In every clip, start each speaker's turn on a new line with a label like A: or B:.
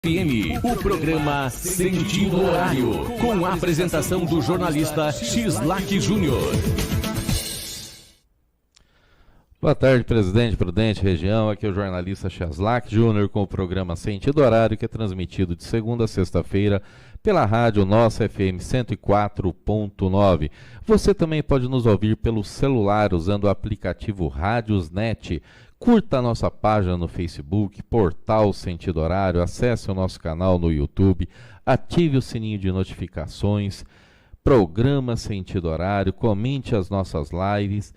A: FM, o programa Sentido Horário, com a apresentação do jornalista Xislac Júnior.
B: Boa tarde, presidente Prudente Região. Aqui é o jornalista Xislac Júnior com o programa Sentido Horário, que é transmitido de segunda a sexta-feira pela rádio Nossa FM 104.9. Você também pode nos ouvir pelo celular usando o aplicativo Rádiosnet. Curta a nossa página no Facebook, Portal Sentido Horário, acesse o nosso canal no YouTube, ative o sininho de notificações, programa Sentido Horário, comente as nossas lives,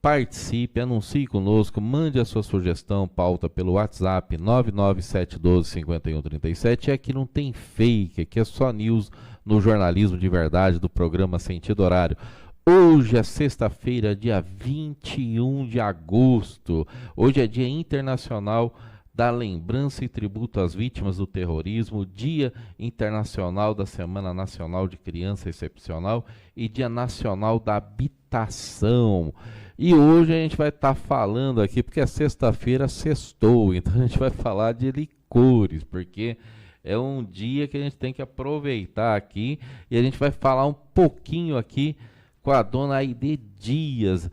B: participe, anuncie conosco, mande a sua sugestão, pauta pelo WhatsApp 997125137. Aqui não tem fake, aqui é só news no jornalismo de verdade do programa Sentido Horário. Hoje é sexta-feira, dia 21 de agosto. Hoje é Dia Internacional da Lembrança e Tributo às Vítimas do Terrorismo, Dia Internacional da Semana Nacional de Criança Excepcional e Dia Nacional da Habitação. E hoje a gente vai estar falando aqui, porque é sexta-feira, sextou, então a gente vai falar de licores, porque é um dia que a gente tem que aproveitar aqui e a gente vai falar um pouquinho aqui com a dona Aide Dias,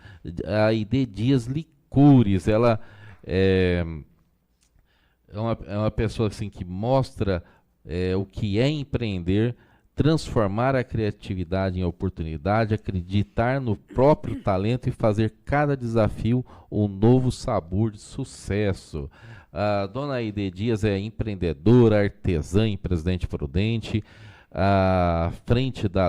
B: Licores. Ela é uma pessoa assim, que mostra o que é empreender, transformar a criatividade em oportunidade, acreditar no próprio talento e fazer cada desafio um novo sabor de sucesso. A dona Aide Dias é empreendedora, artesã em Presidente Prudente, à frente da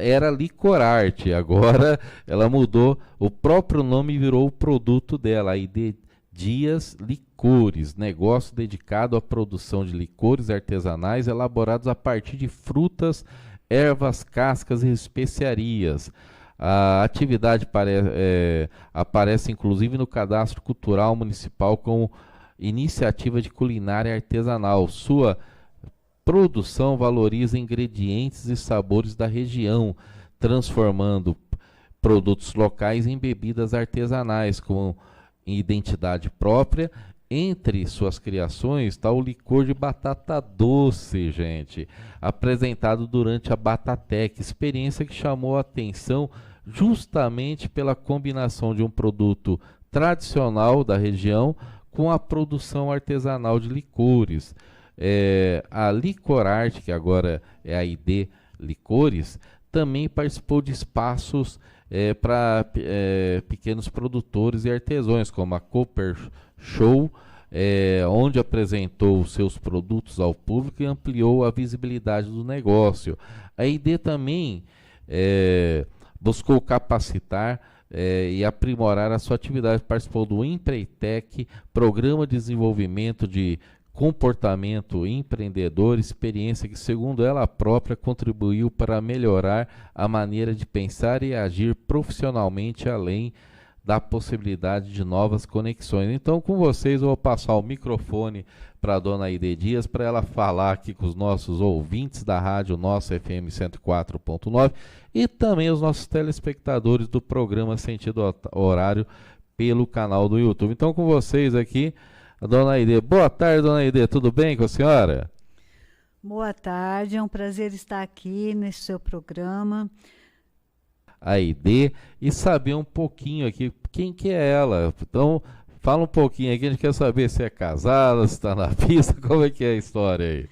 B: era Licorarte, agora ela mudou o próprio nome e virou o produto dela, Aide Dias Licores, negócio dedicado à produção de licores artesanais elaborados a partir de frutas, ervas, cascas e especiarias. A atividade aparece inclusive no Cadastro Cultural Municipal como iniciativa de culinária artesanal. Sua produção valoriza ingredientes e sabores da região, transformando produtos locais em bebidas artesanais com identidade própria. Entre suas criações está o licor de batata doce, gente, apresentado durante a Batatec, experiência que chamou a atenção justamente pela combinação de um produto tradicional da região com a produção artesanal de licores. A Licorarte, que agora é a ID Licores, também participou de espaços para pequenos produtores e artesãos, como a Cooper Show, onde apresentou seus produtos ao público e ampliou a visibilidade do negócio. A ID também buscou capacitar e aprimorar a sua atividade, participou do Empreitec, Programa de Desenvolvimento de Comportamento Empreendedor, experiência que, segundo ela própria, contribuiu para melhorar a maneira de pensar e agir profissionalmente, além da possibilidade de novas conexões. Então, com vocês, eu vou passar o microfone para a dona Aide Dias, para ela falar aqui com os nossos ouvintes da rádio Nossa FM 104.9 e também os nossos telespectadores do programa Sentido Horário pelo canal do YouTube. Então, com vocês aqui, a dona Aide. Boa tarde, dona Aide. Tudo bem com a senhora?
C: Boa tarde, é um prazer estar aqui nesse seu programa.
B: Aide, e saber um pouquinho aqui quem que é ela. Então, fala um pouquinho aqui, a gente quer saber se é casada, se está na pista, como é que é a história aí?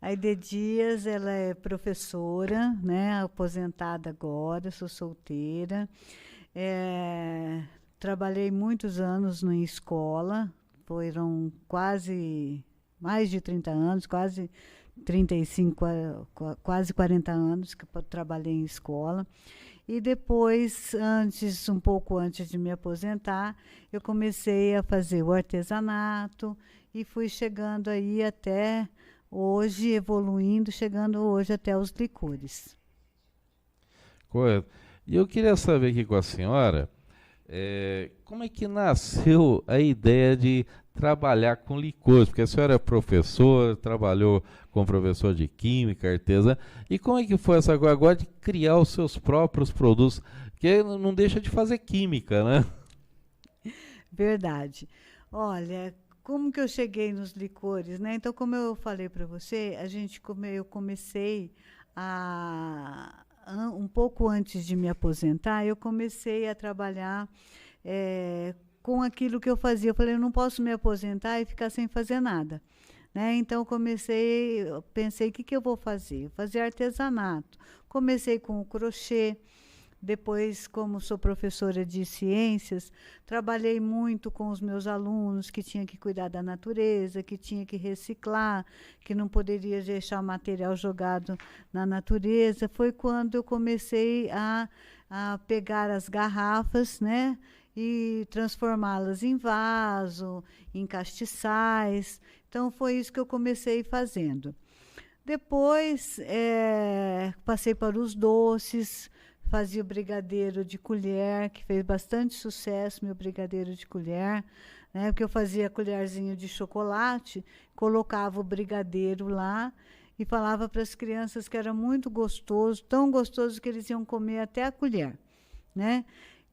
C: A Aide Dias, ela é professora, né, aposentada agora, sou solteira. Trabalhei muitos anos na escola, foram quase mais de 30 anos, quase 35, quase 40 anos que eu trabalhei em escola. E depois, um pouco antes de me aposentar, eu comecei a fazer o artesanato e fui chegando aí até hoje, evoluindo, chegando hoje até os licores.
B: Correto. E eu queria saber aqui com a senhora, como é que nasceu a ideia de trabalhar com licores? Porque a senhora é professora, trabalhou como professor de química, artesã, e como é que foi essa coisa agora de criar os seus próprios produtos? Porque não deixa de fazer química, né?
C: Verdade. Olha, como que eu cheguei nos licores, né? Então, como eu falei para você, eu comecei um pouco antes de me aposentar, eu comecei a trabalhar com aquilo que eu fazia. Eu falei, eu não posso me aposentar e ficar sem fazer nada. Né? Então, eu pensei, o que eu vou fazer? Fazer artesanato. Comecei com o crochê. Depois, como sou professora de ciências, trabalhei muito com os meus alunos, que tinha que cuidar da natureza, que tinha que reciclar, que não poderia deixar o material jogado na natureza. Foi quando eu comecei a pegar as garrafas, né, e transformá-las em vaso, em castiçais. Então, foi isso que eu comecei fazendo. Depois, passei para os doces. Fazia o brigadeiro de colher, que fez bastante sucesso, meu brigadeiro de colher, né? Porque eu fazia colherzinho de chocolate, colocava o brigadeiro lá e falava para as crianças que era muito gostoso, tão gostoso que eles iam comer até a colher, né?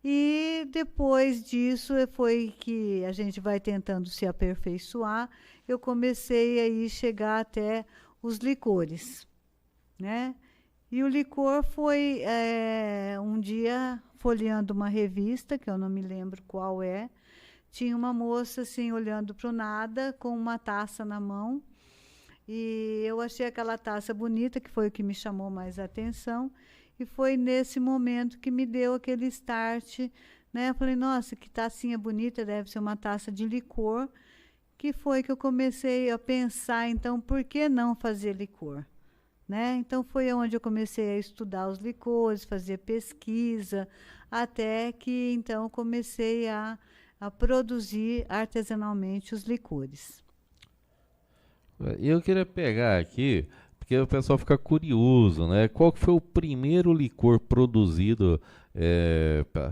C: E depois disso foi que a gente vai tentando se aperfeiçoar. Eu comecei a chegar até os licores, né? E o licor foi um dia folheando uma revista, que eu não me lembro qual tinha uma moça assim olhando para o nada, com uma taça na mão, e eu achei aquela taça bonita, que foi o que me chamou mais a atenção, e foi nesse momento que me deu aquele start, né? Eu falei, nossa, que tacinha bonita, deve ser uma taça de licor, que foi que eu comecei a pensar, então, por que não fazer licor? Né? Então, foi onde eu comecei a estudar os licores, fazer pesquisa, até que, então, comecei a produzir artesanalmente os licores.
B: Eu queria pegar aqui, porque o pessoal fica curioso, né? Qual que foi o primeiro licor produzido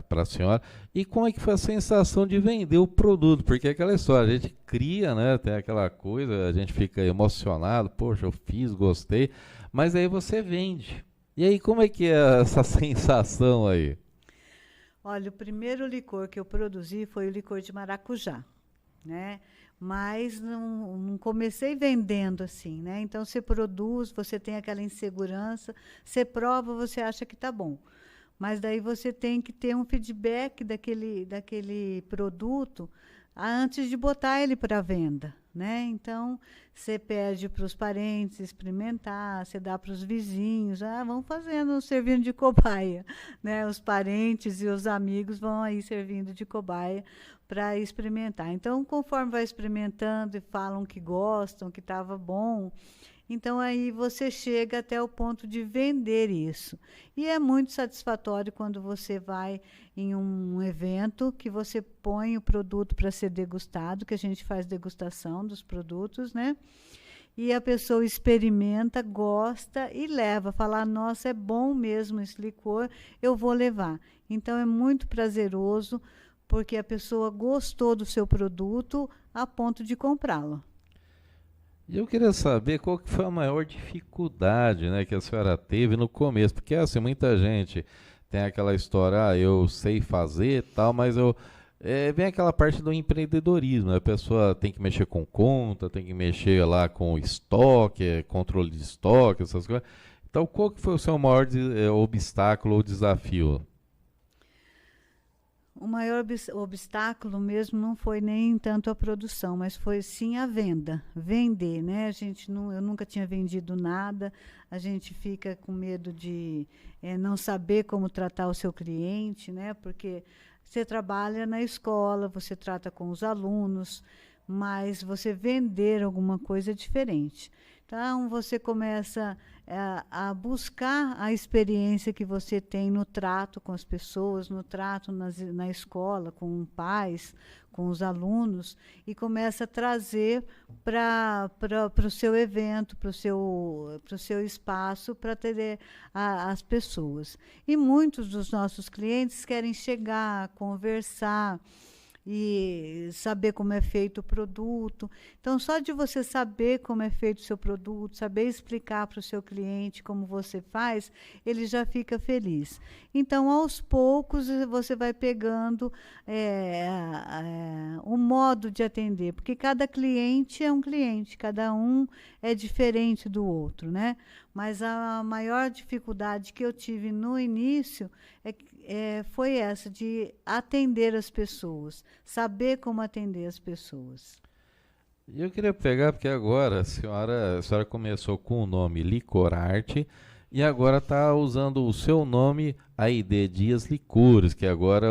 B: para a senhora? E como é que foi a sensação de vender o produto? Porque é aquela história, a gente cria, né? Tem aquela coisa, a gente fica emocionado, poxa, eu fiz, gostei, mas aí você vende. E aí, como é que é essa sensação aí?
C: Olha, o primeiro licor que eu produzi foi o licor de maracujá, né? Mas não comecei vendendo assim, né? Então, você produz, você tem aquela insegurança, você prova, você acha que está bom. Mas daí você tem que ter um feedback daquele produto antes de botar ele para venda, né? Então, você pede para os parentes experimentar, você dá para os vizinhos, vão fazendo, servindo de cobaia, né? Os parentes e os amigos vão aí servindo de cobaia para experimentar. Então, conforme vai experimentando e falam que gostam, que estava bom, então aí você chega até o ponto de vender isso. E é muito satisfatório quando você vai em um evento que você põe o produto para ser degustado, que a gente faz degustação dos produtos, né? E a pessoa experimenta, gosta e leva, fala, nossa, é bom mesmo esse licor, eu vou levar. Então é muito prazeroso, porque a pessoa gostou do seu produto a ponto de comprá-lo.
B: E eu queria saber qual que foi a maior dificuldade, né, que a senhora teve no começo, porque assim, muita gente tem aquela história, eu sei fazer e tal, mas vem aquela parte do empreendedorismo, né? A pessoa tem que mexer com conta, tem que mexer lá com estoque, controle de estoque, essas coisas. Então, qual que foi o seu maior obstáculo ou desafio?
C: O maior obstáculo mesmo não foi nem tanto a produção, mas foi sim a venda. Vender, né? Eu nunca tinha vendido nada, a gente fica com medo de não saber como tratar o seu cliente, né? Porque você trabalha na escola, você trata com os alunos, mas você vender alguma coisa é diferente. Então, você começa a buscar a experiência que você tem no trato com as pessoas, no trato na escola, com pais, com os alunos, e começa a trazer para o seu evento, para o seu espaço, para atender as pessoas. E muitos dos nossos clientes querem chegar, conversar, e saber como é feito o produto. Então, só de você saber como é feito o seu produto, saber explicar para o seu cliente como você faz, ele já fica feliz. Então, aos poucos, você vai pegando o modo de atender, porque cada cliente é um cliente, cada um é diferente do outro, né? Mas a maior dificuldade que eu tive no início foi essa, de atender as pessoas, saber como atender as pessoas.
B: E eu queria pegar, porque agora a senhora começou com o nome Licorarte e agora está usando o seu nome, AID Dias Licores, que agora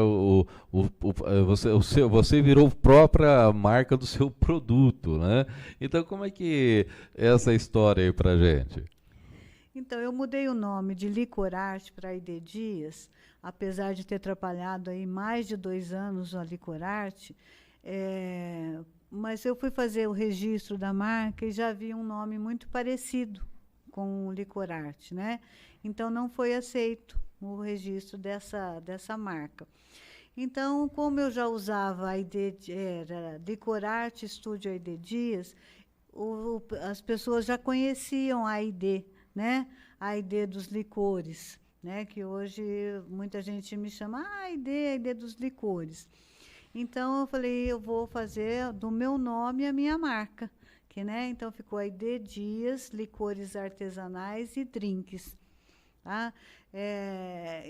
B: você virou própria marca do seu produto, né? Então como é que é essa história aí pra gente?
C: Então, eu mudei o nome de Licorarte para AID Dias, apesar de ter trabalhado aí mais de 2 anos na Licorarte, mas eu fui fazer o registro da marca e já vi um nome muito parecido com o Licorarte, né? Então, não foi aceito o registro dessa marca. Então, como eu já usava a Licorarte Estúdio AID Dias, as pessoas já conheciam a AID, né? A AID dos licores, né? Que hoje muita gente me chama AID dos licores. Então eu falei, eu vou fazer do meu nome a minha marca, né? Então ficou AID Dias Licores Artesanais e Drinks, tá?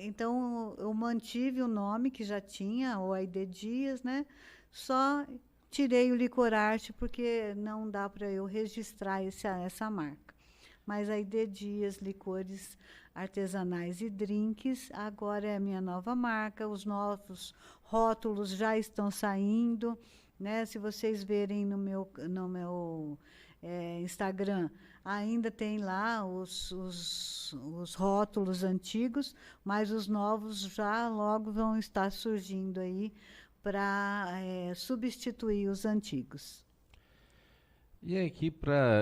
C: Então eu mantive o nome que já tinha, o AID Dias, né? Só tirei o Licorarte porque não dá para eu registrar essa marca. Mas a AID Dias Licores Artesanais e Drinks agora é a minha nova marca. Os novos rótulos já estão saindo, né? Se vocês verem no meu Instagram, ainda tem lá os rótulos antigos, mas os novos já logo vão estar surgindo aí para substituir os antigos.
B: E aqui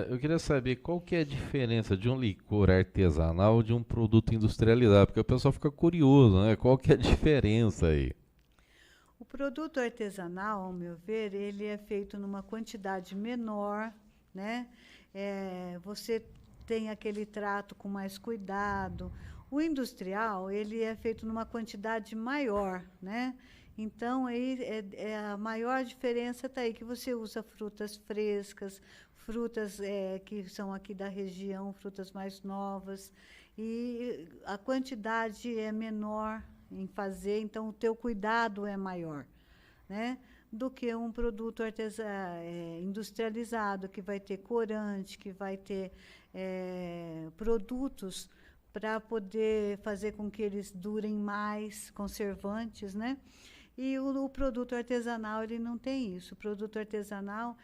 B: eu queria saber qual que é a diferença de um licor artesanal de um produto industrializado, porque o pessoal fica curioso, né? Qual que é a diferença aí?
C: O produto artesanal, ao meu ver, ele é feito numa quantidade menor, né? Você tem aquele trato com mais cuidado. O industrial, ele é feito numa quantidade maior, né? Então, aí a maior diferença está aí, que você usa frutas frescas, frutas que são aqui da região, frutas mais novas, e a quantidade é menor em fazer, então o teu cuidado é maior, né? Do que um produto industrializado, que vai ter corante, que vai ter produtos para poder fazer com que eles durem mais, conservantes, né? E o produto artesanal, ele não tem isso. O produto artesanal,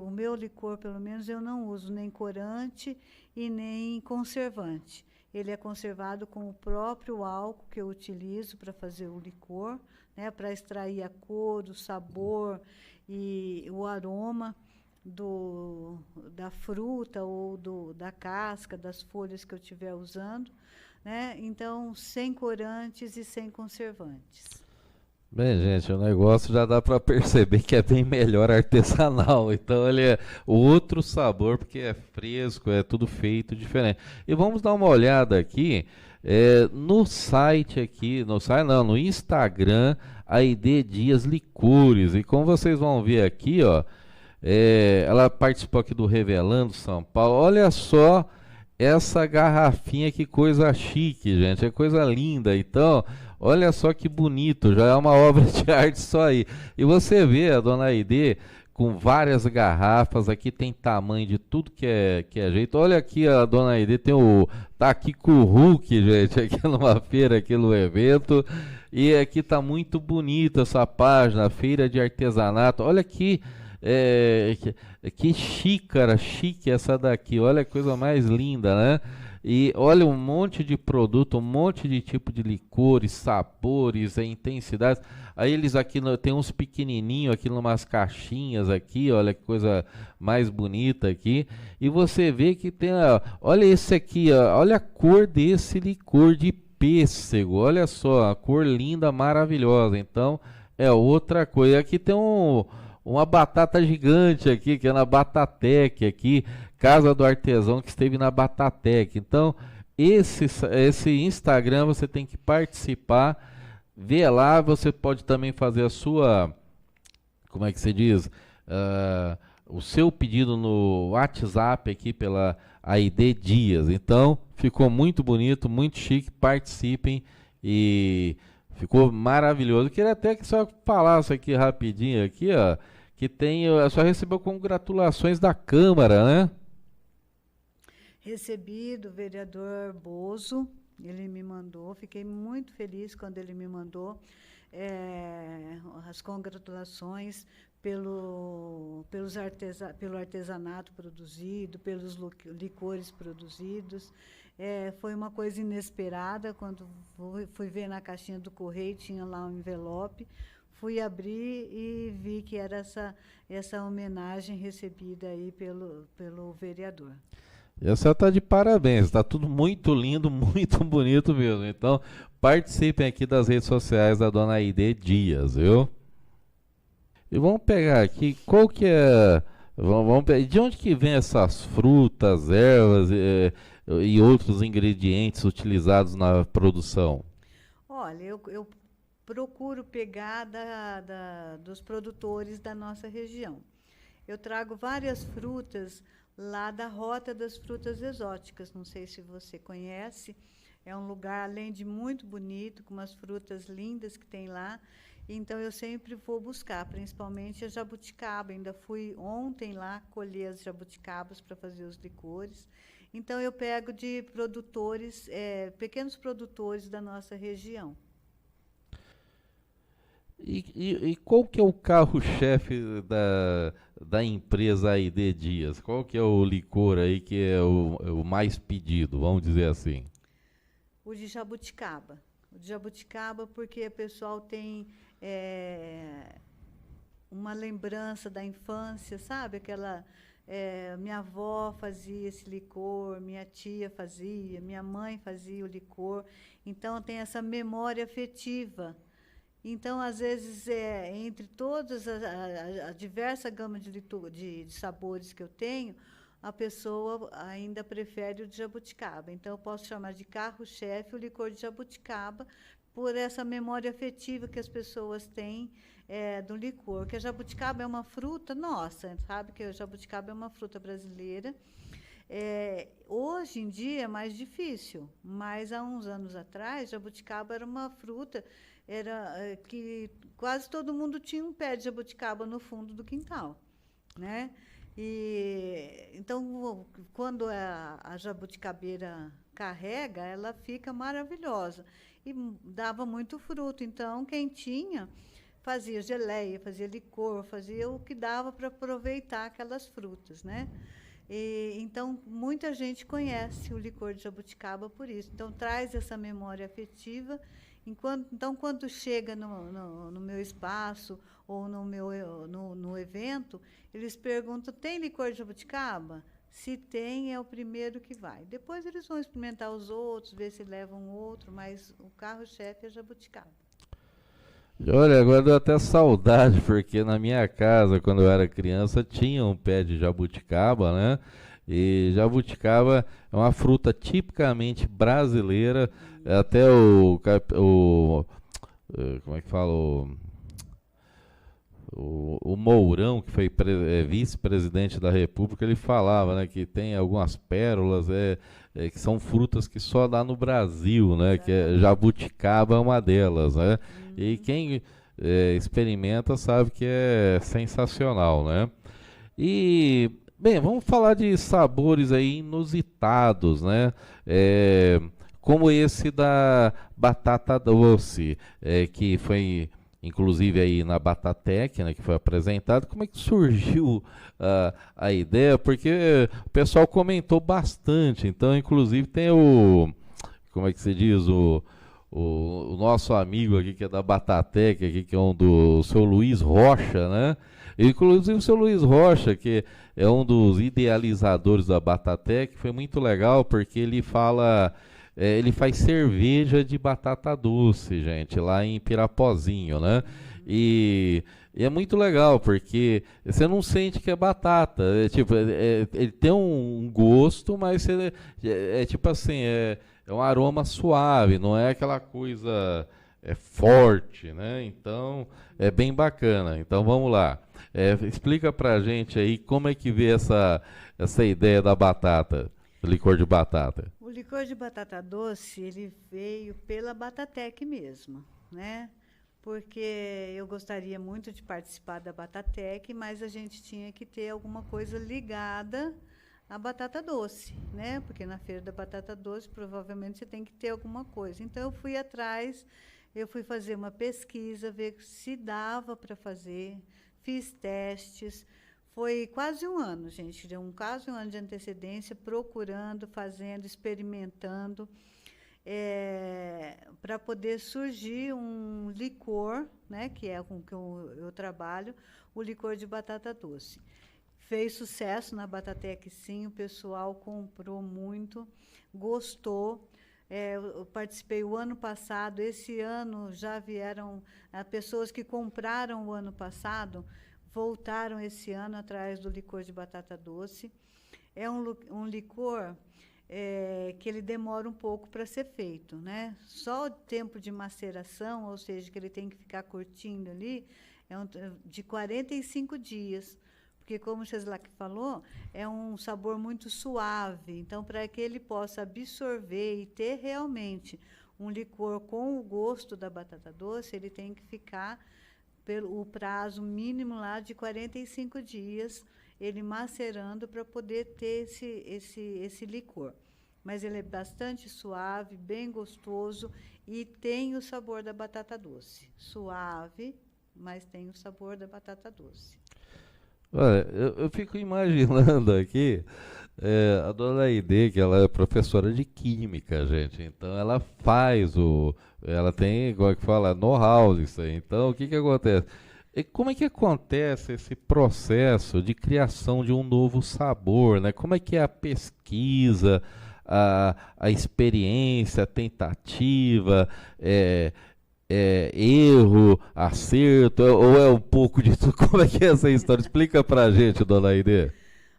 C: o meu licor, pelo menos, eu não uso nem corante e nem conservante. Ele é conservado com o próprio álcool que eu utilizo para fazer o licor, né, para extrair a cor, o sabor e o aroma da fruta ou da casca, das folhas que eu estiver usando, né? Então, sem corantes e sem conservantes.
B: Bem, gente, o negócio já dá para perceber que é bem melhor artesanal. Então ele é outro sabor, porque é fresco, é tudo feito diferente. E vamos dar uma olhada aqui no site aqui, no Instagram, AID Dias Licores. E como vocês vão ver aqui, ó, ela participou aqui do Revelando São Paulo. Olha só essa garrafinha, que coisa chique, gente, é coisa linda. Então, olha só que bonito, já é uma obra de arte só aí. E você vê a dona AID com várias garrafas, aqui tem tamanho de tudo que é jeito. Olha aqui, a dona AID tá aqui com o Hulk, gente, aqui numa feira, aqui no evento. E aqui tá muito bonita essa página, feira de artesanato. Olha aqui, que xícara chique essa daqui, olha a coisa mais linda, né? E olha um monte de produto, um monte de tipo de licores, sabores, intensidades. Aí eles aqui tem uns pequenininhos aqui numas caixinhas aqui, olha que coisa mais bonita aqui. E você vê que tem, olha esse aqui, olha a cor desse licor de pêssego, olha só, a cor linda, maravilhosa. Então outra coisa, aqui tem uma batata gigante aqui, que é na Batatec aqui, Casa do Artesão, que esteve na Batatec. Então, esse Instagram você tem que participar, ver lá, você pode também fazer a sua, como é que se diz, o seu pedido no WhatsApp aqui pela AID Dias. Então, ficou muito bonito, muito chique, participem e ficou maravilhoso. Eu queria até que só falasse aqui rapidinho aqui, ó, que só recebeu congratulações da Câmara, né?
C: Recebi do vereador Bozo, ele me mandou, fiquei muito feliz quando ele me mandou as congratulações pelo artesanato produzido, pelos licores produzidos. Foi uma coisa inesperada, quando fui ver na caixinha do correio, tinha lá um envelope, fui abrir e vi que era essa homenagem recebida aí pelo vereador.
B: Essa está de parabéns, está tudo muito lindo, muito bonito mesmo. Então, participem aqui das redes sociais da dona Aide Dias, viu? E vamos pegar aqui, qual que é... de onde que vem essas frutas, ervas e outros ingredientes utilizados na produção?
C: Olha, eu procuro pegar dos produtores da nossa região. Eu trago várias frutas lá da Rota das Frutas Exóticas, não sei se você conhece, é um lugar, além de muito bonito, com umas frutas lindas que tem lá, então eu sempre vou buscar, principalmente a jabuticaba. Ainda fui ontem lá colher as jabuticabas para fazer os licores, então eu pego de produtores, pequenos produtores da nossa região.
B: E qual que é o carro-chefe da empresa AID Dias? Qual que é o licor aí que é o mais pedido, vamos dizer assim?
C: O de jabuticaba. O de jabuticaba porque o pessoal tem uma lembrança da infância, sabe? Minha avó fazia esse licor, minha tia fazia, minha mãe fazia o licor. Então, tem essa memória afetiva. Então, às vezes, entre todas a diversa gama de sabores que eu tenho, a pessoa ainda prefere o de jabuticaba. Então, eu posso chamar de carro-chefe o licor de jabuticaba, por essa memória afetiva que as pessoas têm do licor. Porque a jabuticaba é uma fruta nossa, sabe que a jabuticaba é uma fruta brasileira. Hoje em dia é mais difícil, mas há uns anos atrás, jabuticaba era uma fruta que quase todo mundo tinha um pé de jabuticaba no fundo do quintal, né? Então, quando a jabuticabeira carrega, ela fica maravilhosa e dava muito fruto. Então, quem tinha fazia geleia, fazia licor, fazia o que dava para aproveitar aquelas frutas, né? Então, muita gente conhece o licor de jabuticaba por isso. Então, traz essa memória afetiva. Então, quando chega no meu espaço ou no evento, eles perguntam, tem licor de jabuticaba? Se tem, é o primeiro que vai. Depois eles vão experimentar os outros, ver se levam outro, mas o carro-chefe é jabuticaba.
B: Olha, agora deu até saudade, porque na minha casa, quando eu era criança, tinha um pé de jabuticaba, né? E jabuticaba é uma fruta tipicamente brasileira, até como é que fala? O Mourão, que foi vice-presidente da República, ele falava, né, que tem algumas pérolas que são frutas que só dá no Brasil, né? Que jabuticaba é uma delas, né? E quem experimenta sabe que é sensacional, né? E, bem, vamos falar de sabores aí inusitados, né? Como esse da batata doce, que foi inclusive aí na Batatec, né, que foi apresentado. Como é que surgiu a ideia? Porque o pessoal comentou bastante, então inclusive tem como é que se diz, o nosso amigo aqui que é da Batatec, aqui, que é o seu Luiz Rocha, né? Inclusive o seu Luiz Rocha, que é um dos idealizadores da Batatec, foi muito legal porque ele fala... ele faz cerveja de batata doce, gente, lá em Pirapozinho, né? E é muito legal, porque você não sente que é batata. Tipo, ele tem um gosto, mas é tipo assim, é um aroma suave, não é aquela coisa forte, né? Então, é bem bacana. Então, vamos lá. Explica pra gente aí como é que vê essa ideia da batata, do licor de batata.
C: O licor de batata doce, ele veio pela Batatec mesmo, né? Porque eu gostaria muito de participar da Batatec, mas a gente tinha que ter alguma coisa ligada à batata doce, né? Porque na feira da batata doce, provavelmente você tem que ter alguma coisa. Então, eu fui atrás, eu fui fazer uma pesquisa, ver se dava para fazer, fiz testes. Foi quase um ano, gente, quase um ano de antecedência, procurando, fazendo, experimentando, para poder surgir um licor, né, que é com que eu trabalho, o licor de batata doce. Fez sucesso na Batatec, sim, o pessoal comprou muito, gostou. Eu participei o ano passado, esse ano já vieram pessoas que compraram o ano passado, voltaram esse ano atrás do licor de batata doce. É um licor que ele demora um pouco para ser feito, né? Só o tempo de maceração, ou seja, que ele tem que ficar curtindo ali, de 45 dias. Porque, como o Czeslac falou, é um sabor muito suave. Então, para que ele possa absorver e ter realmente um licor com o gosto da batata doce, ele tem que ficar o prazo mínimo lá de 45 dias, ele macerando para poder ter esse licor. Mas ele é bastante suave, bem gostoso e tem o sabor da batata doce. Suave, mas tem o sabor da batata doce.
B: Olha, eu fico imaginando aqui a dona Aide, que ela é professora de química, gente. Então ela ela tem, igual que fala, know-how disso aí. Então o que que acontece? E como é que acontece esse processo de criação de um novo sabor, né? Como é que é a pesquisa, a experiência, a tentativa, erro, acerto, ou é um pouco de tudo? Como é que é essa história? Explica pra gente, dona Aide.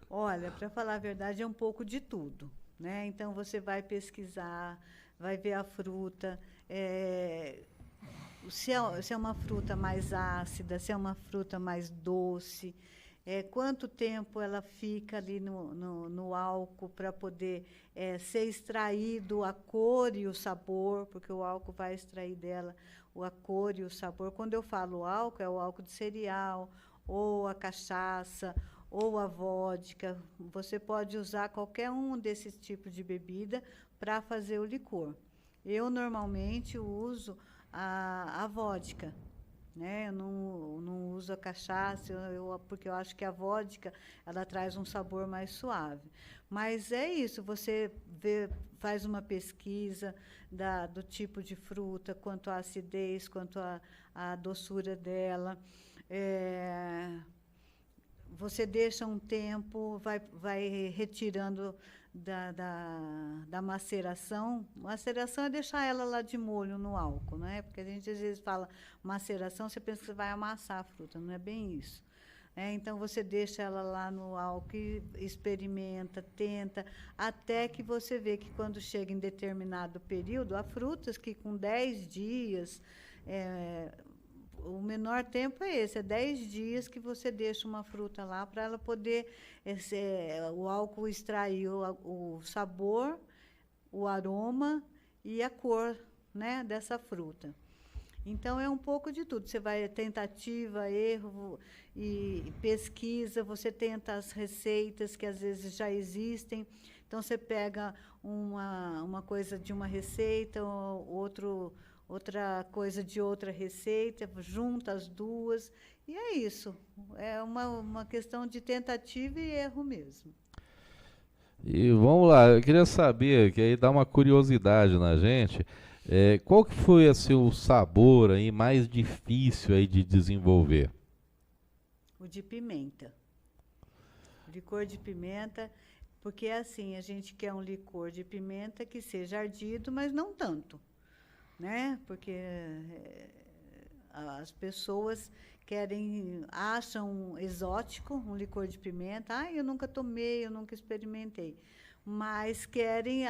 C: Olha, para falar a verdade, é um pouco de tudo, né? Então, você vai pesquisar, vai ver a fruta, se é uma fruta mais ácida, se é uma fruta mais doce, quanto tempo ela fica ali no álcool para poder ser extraído a cor e o sabor, porque o álcool vai extrair dela a cor e o sabor. Quando eu falo álcool, é o álcool de cereal, ou a cachaça, ou a vodka. Você pode usar qualquer um desses tipos de bebida para fazer o licor. Eu, normalmente, uso a vodka, né? Eu não uso a cachaça, porque eu acho que a vodka ela traz um sabor mais suave. Mas é isso, você faz uma pesquisa do tipo de fruta, quanto à acidez, quanto à doçura dela. Você deixa um tempo, vai retirando da maceração. Maceração é deixar ela lá de molho no álcool, não é? Porque a gente às vezes fala maceração, você pensa que você vai amassar a fruta, não é bem isso. Então, você deixa ela lá no álcool e experimenta, tenta, até que você vê que quando chega em determinado período, há frutas que com 10 dias, o menor tempo é esse, 10 dias que você deixa uma fruta lá para ela poder, o álcool extrair o sabor, o aroma e a cor, né, dessa fruta. Então, é um pouco de tudo. Você vai tentativa, erro e pesquisa, você tenta as receitas que às vezes já existem. Então, você pega uma coisa de uma receita, outra coisa de outra receita, junta as duas, e é isso. É uma questão de tentativa e erro mesmo.
B: E vamos lá, eu queria saber, que aí dá uma curiosidade na gente, qual que foi assim, o sabor aí mais difícil aí de desenvolver?
C: O de pimenta. Licor de pimenta, porque assim, a gente quer um licor de pimenta que seja ardido, mas não tanto, né? Porque as pessoas acham exótico um licor de pimenta. Ah, eu nunca tomei, eu nunca experimentei. Mas querem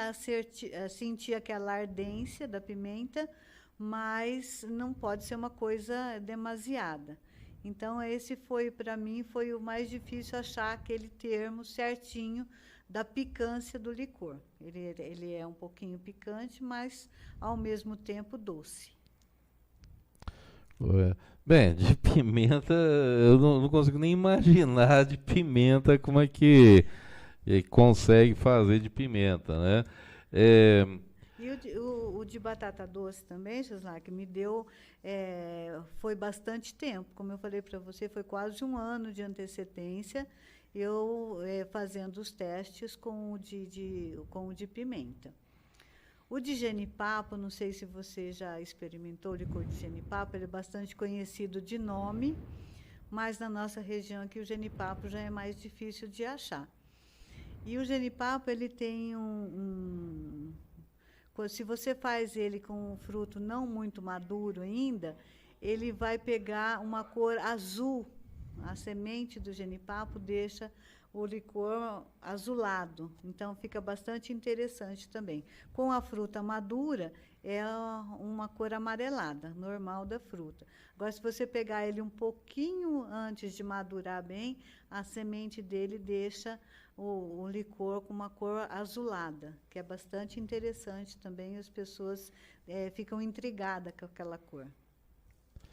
C: sentir aquela ardência da pimenta, mas não pode ser uma coisa demasiada. Então, esse foi, para mim, foi o mais difícil, achar aquele termo certinho da picância do licor. Ele é um pouquinho picante, mas, ao mesmo tempo, doce.
B: Bem, de pimenta, eu não consigo nem imaginar de pimenta como é que consegue fazer de pimenta, né?
C: E o de batata doce também, Gislac, me deu, foi bastante tempo. Como eu falei para você, foi quase um ano de antecedência, eu fazendo os testes com o de pimenta. O de genipapo, não sei se você já experimentou o licor de genipapo, ele é bastante conhecido de nome, mas na nossa região aqui o genipapo já é mais difícil de achar. E o genipapo, ele tem se você faz ele com um fruto não muito maduro ainda, ele vai pegar uma cor azul. A semente do genipapo deixa o licor azulado, então fica bastante interessante também. Com a fruta madura, é uma cor amarelada, normal da fruta. Agora, se você pegar ele um pouquinho antes de madurar bem, a semente dele deixa o licor com uma cor azulada, que é bastante interessante também, as pessoas ficam intrigadas com aquela cor.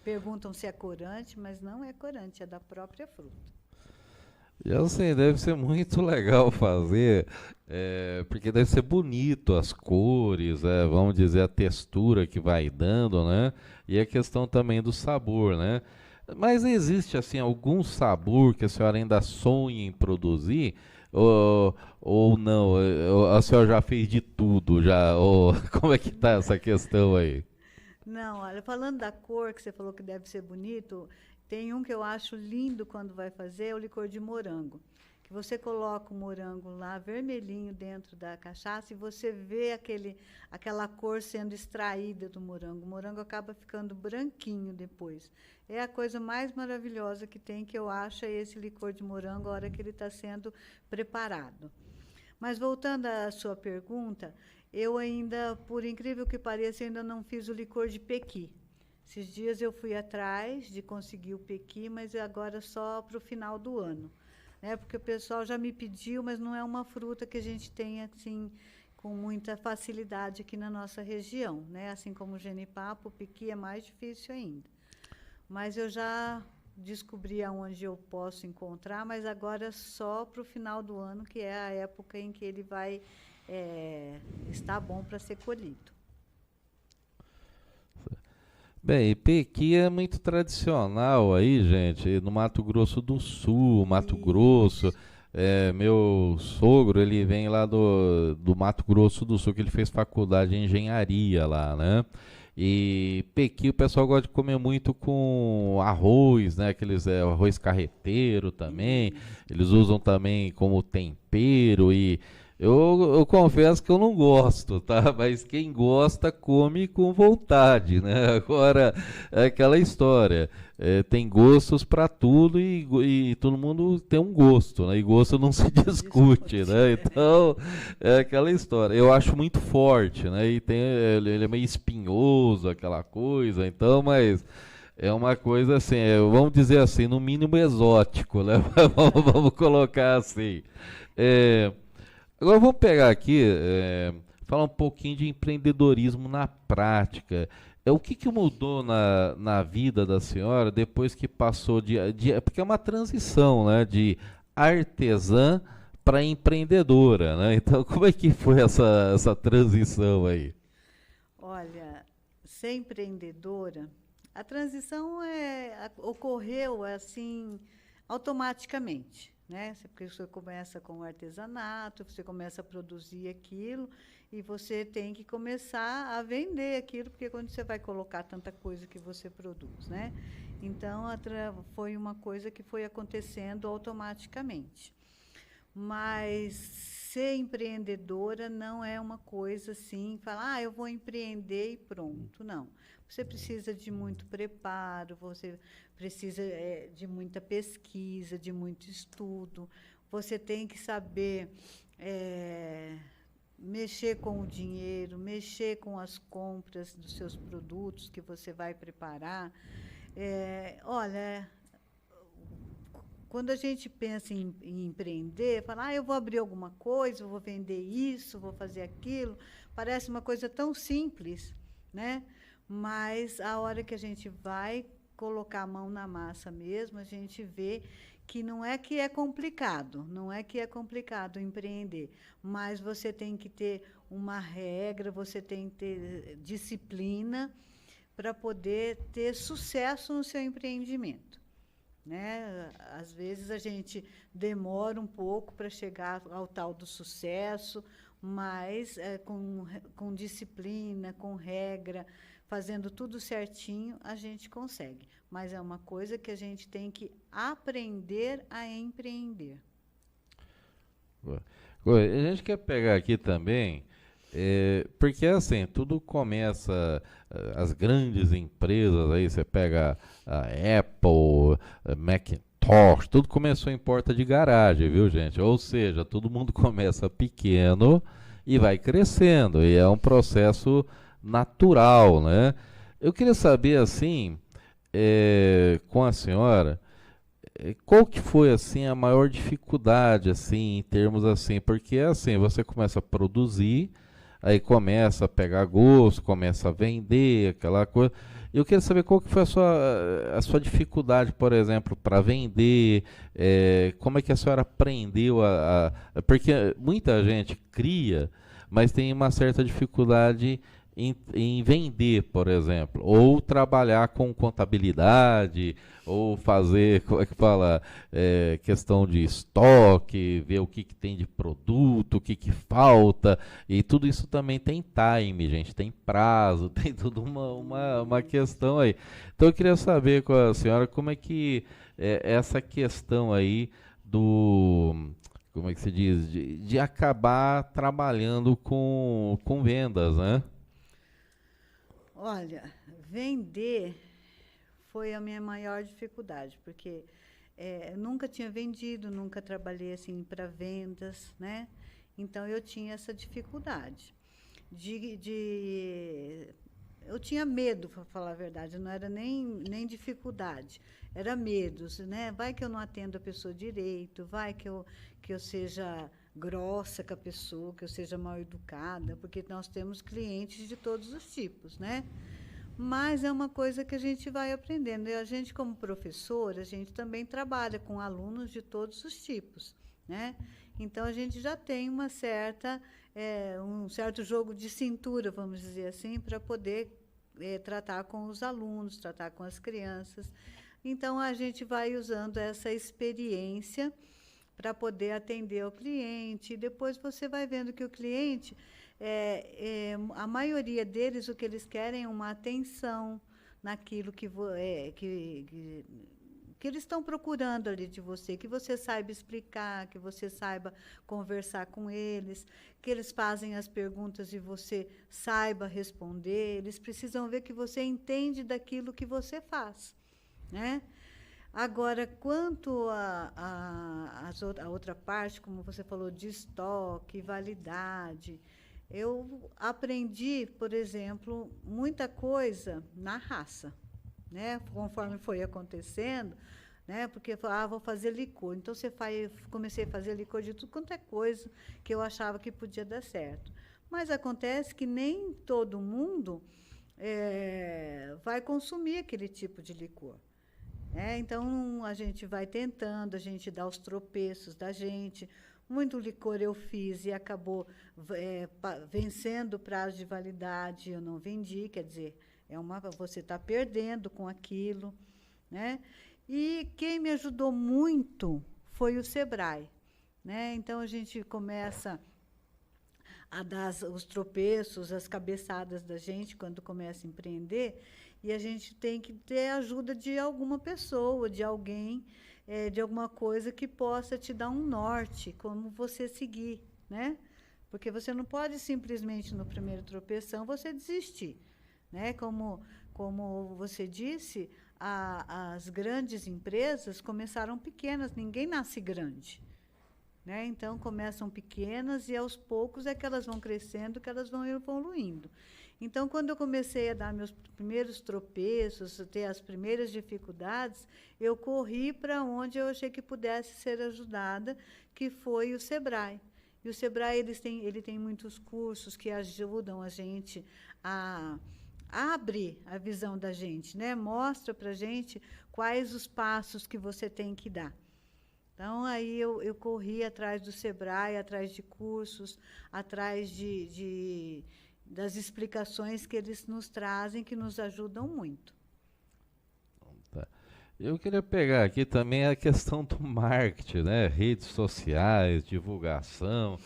C: Perguntam se é corante, mas não é corante, é da própria fruta.
B: E assim, deve ser muito legal fazer, porque deve ser bonito as cores, vamos dizer, a textura que vai dando, né? E a questão também do sabor, né? Mas existe, assim, algum sabor que a senhora ainda sonha em produzir? Ou não? A senhora já fez de tudo, já? Ou como é que está essa questão aí?
C: Não, olha, falando da cor, que você falou que deve ser bonito, tem um que eu acho lindo quando vai fazer, é o licor de morango. Que você coloca o morango lá, vermelhinho, dentro da cachaça, e você vê aquela cor sendo extraída do morango. O morango acaba ficando branquinho depois. É a coisa mais maravilhosa que tem, que eu acho, é esse licor de morango, a hora que ele está sendo preparado. Mas, voltando à sua pergunta, eu ainda, por incrível que pareça, ainda não fiz o licor de pequi. Esses dias eu fui atrás de conseguir o pequi, mas agora só para o final do ano, né? Porque o pessoal já me pediu, mas não é uma fruta que a gente tem assim com muita facilidade aqui na nossa região, né? Assim como o genipapo, o pequi é mais difícil ainda. Mas eu já descobri aonde eu posso encontrar, mas agora só para o final do ano, que é a época em que ele vai estar bom para ser colhido.
B: Bem, pequi é muito tradicional aí, gente, no Mato Grosso do Sul, Mato Grosso. Meu sogro, ele vem lá do Mato Grosso do Sul, que ele fez faculdade de engenharia lá, né? E pequi o pessoal gosta de comer muito com arroz, né? Aqueles arroz carreteiro também. Eles usam também como tempero e eu confesso que eu não gosto, tá? Mas quem gosta come com vontade, né? Agora, é aquela história, tem gostos para tudo e todo mundo tem um gosto, né? E gosto não se discute, né? Então, é aquela história. Eu acho muito forte, né? E ele é meio espinhoso, aquela coisa, então, mas é uma coisa assim, vamos dizer assim, no mínimo exótico, né? Vamos colocar assim. Agora vamos pegar aqui, falar um pouquinho de empreendedorismo na prática. O que mudou na vida da senhora depois que passou porque é uma transição, né, de artesã para empreendedora, né? Então, como é que foi essa transição aí?
C: Olha, ser empreendedora, a transição ocorreu assim automaticamente. Né? Porque você começa com o artesanato, você começa a produzir aquilo e você tem que começar a vender aquilo, porque quando você vai colocar tanta coisa que você produz, né? Então, foi uma coisa que foi acontecendo automaticamente. mas ser empreendedora não é uma coisa assim, falar, eu vou empreender e pronto. Não. Você precisa de muito preparo, você precisa de muita pesquisa, de muito estudo, você tem que saber mexer com o dinheiro, mexer com as compras dos seus produtos que você vai preparar. Olha, quando a gente pensa em empreender, fala, eu vou abrir alguma coisa, vou vender isso, vou fazer aquilo, parece uma coisa tão simples, né? Mas a hora que a gente vai colocar a mão na massa mesmo, a gente vê que não é que é complicado, não é que é complicado empreender, mas você tem que ter uma regra, você tem que ter disciplina para poder ter sucesso no seu empreendimento. Né? Às vezes a gente demora um pouco para chegar ao tal do sucesso, mas com disciplina, com regra, fazendo tudo certinho, a gente consegue. Mas é uma coisa que a gente tem que aprender a empreender.
B: A gente quer pegar aqui também, porque assim, tudo começa, as grandes empresas, aí você pega a Apple, a Macintosh, tudo começou em porta de garagem, viu, gente? Ou seja, todo mundo começa pequeno e vai crescendo, e é um processo natural, né? Eu queria saber, assim, com a senhora, qual que foi assim a maior dificuldade assim em termos assim, porque assim, você começa a produzir, aí começa a pegar gosto, começa a vender, aquela coisa. Eu queria saber qual que foi a sua dificuldade, por exemplo, para vender, como é que a senhora aprendeu porque muita gente cria, mas tem uma certa dificuldade em vender, por exemplo, ou trabalhar com contabilidade, ou fazer, como é que fala, questão de estoque, ver o que tem de produto, o que falta, e tudo isso também tem time, gente, tem prazo, tem tudo uma questão aí. Então eu queria saber com a senhora como é que essa questão aí como é que se diz, de acabar trabalhando com vendas, né?
C: Olha, vender foi a minha maior dificuldade, porque eu nunca tinha vendido, nunca trabalhei assim para vendas, né? Então eu tinha essa dificuldade. Eu tinha medo, para falar a verdade, não era nem dificuldade, era medo, né? Vai que eu não atendo a pessoa direito, vai que eu seja grossa com a pessoa, que eu seja mal educada, porque nós temos clientes de todos os tipos, né? Mas é uma coisa que a gente vai aprendendo. E a gente, como professora, a gente também trabalha com alunos de todos os tipos, né? Então, a gente já tem um certo jogo de cintura, vamos dizer assim, para poder tratar com os alunos, tratar com as crianças. Então, a gente vai usando essa experiência para poder atender o cliente. E depois você vai vendo que o cliente, a maioria deles, o que eles querem é uma atenção naquilo que eles estão procurando ali de você, que você saiba explicar, que você saiba conversar com eles, que eles fazem as perguntas e você saiba responder. Eles precisam ver que você entende daquilo que você faz, né? Agora, quanto a outra parte, como você falou, de estoque, validade, eu aprendi, por exemplo, muita coisa na raça, né? Conforme foi acontecendo, né? Porque vou fazer licor. Então, comecei a fazer licor de tudo quanto é coisa que eu achava que podia dar certo. Mas acontece que nem todo mundo vai consumir aquele tipo de licor. Então, a gente vai tentando, a gente dá os tropeços da gente. Muito licor eu fiz e acabou vencendo o prazo de validade, eu não vendi, quer dizer, você está perdendo com aquilo, né? E quem me ajudou muito foi o Sebrae, né? Então, a gente começa a dar os tropeços, as cabeçadas da gente quando começa a empreender, e a gente tem que ter a ajuda de alguma pessoa, de alguém de alguma coisa que possa te dar um norte, como você seguir, né? Porque você não pode simplesmente, no primeiro tropeção, você desistir, né? Como você disse, as grandes empresas começaram pequenas, ninguém nasce grande, né? Então, começam pequenas e, aos poucos, é que elas vão crescendo, que elas vão evoluindo. Então, quando eu comecei a dar meus primeiros tropeços, ter as primeiras dificuldades, eu corri para onde eu achei que pudesse ser ajudada, que foi o Sebrae. E o Sebrae ele tem muitos cursos que ajudam a gente a abrir a visão da gente, né? Mostra para a gente quais os passos que você tem que dar. Então, aí eu corri atrás do Sebrae, atrás de cursos, atrás das explicações que eles nos trazem, que nos ajudam muito.
B: Tá. Eu queria pegar aqui também a questão do marketing, né? Redes sociais, divulgação,